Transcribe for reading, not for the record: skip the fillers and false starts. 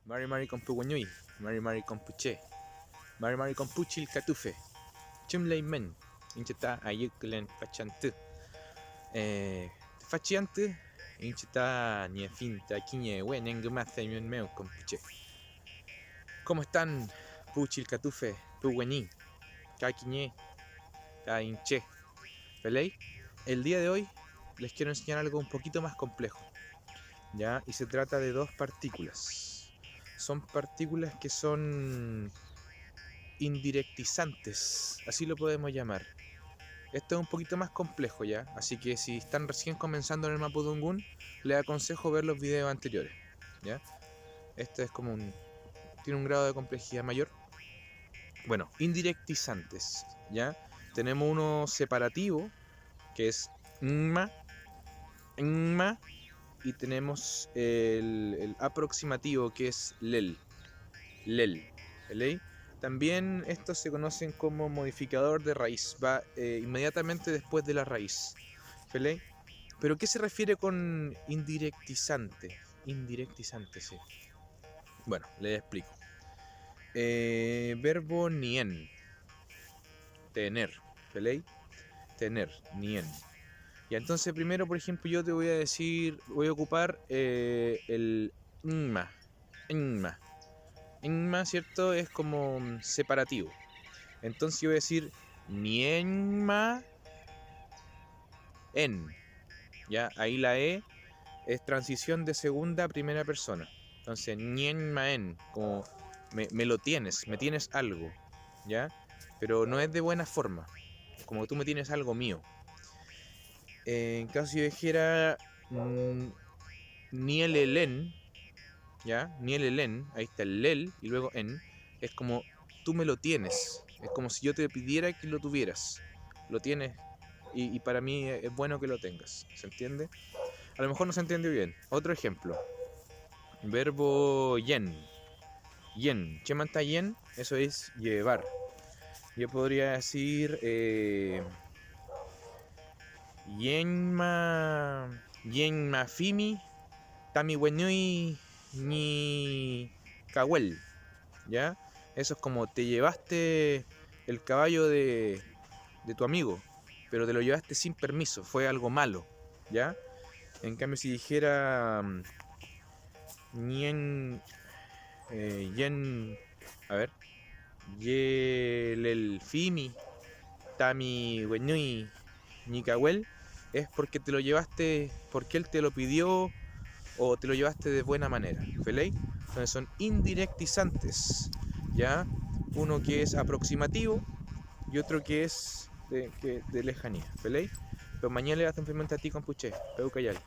Mari Mari con Puguñuy, Mari Mari con Puché, Mari Mari con Puchil Catufe, Chumley Men, Incheta Ayuklen Fachantu, Fachiante, Incheta Niefinta Quiñe, Wenengumaza y Meo con Puché. ¿Cómo están? Puchil Catufe, Puguñí, Caquiñe, Cainche, ¿Peley? El día de hoy les quiero enseñar algo un poquito más complejo, ¿ya? Y se trata de dos partículas. Son partículas que son indirectizantes, así lo podemos llamar. Esto es un poquito más complejo ya, así que si están recién comenzando en el Mapudungun, les aconsejo ver los videos anteriores, ¿ya? Este es como tiene un grado de complejidad mayor. Bueno, indirectizantes, ¿ya? Tenemos uno separativo, que es NMA, y tenemos el aproximativo, que es LEL, ¿vale? También estos se conocen como modificador de raíz, va inmediatamente después de la raíz, ¿vale? ¿Pero qué se refiere con indirectizante? Indirectizante, sí. Bueno, les explico. Verbo nien, tener, ¿vale? Tener, nien. Y entonces primero, por ejemplo, yo te voy a decir, voy a ocupar el nma, nma. Nma, ¿cierto? Es como separativo. Entonces yo voy a decir nienma en. ¿Ya? Ahí la E es transición de segunda a primera persona. Entonces, nienma en, como me lo tienes, me tienes algo. ¿Ya? Pero no es de buena forma. Como tú me tienes algo mío. En caso yo dijera nielelen, ¿ya? Nielelen, ahí está el lel y luego en. Es como tú me lo tienes. Es como si yo te pidiera que lo tuvieras. Lo tienes y para mí es bueno que lo tengas. ¿Se entiende? A lo mejor no se entiende bien. Otro ejemplo. Verbo yen. Yen. Chemanta yen, eso es llevar. Yo podría decir yenma. Yenma fimi. Tami wenui ni kawel. ¿Ya? Eso es como te llevaste el caballo de tu amigo, pero te lo llevaste sin permiso, fue algo malo, ¿ya? En cambio, si dijera Nien, Yen, a ver, Yelel Fimi, Tami Wenui, Nikawel, es porque te lo llevaste, porque él te lo pidió o te lo llevaste de buena manera, ¿feley? Entonces son indirectizantes, ¿ya? Uno que es aproximativo y otro que es de lejanía, ¿feley? Pero mañana le hacen fermenta a ti con puché, peucayal.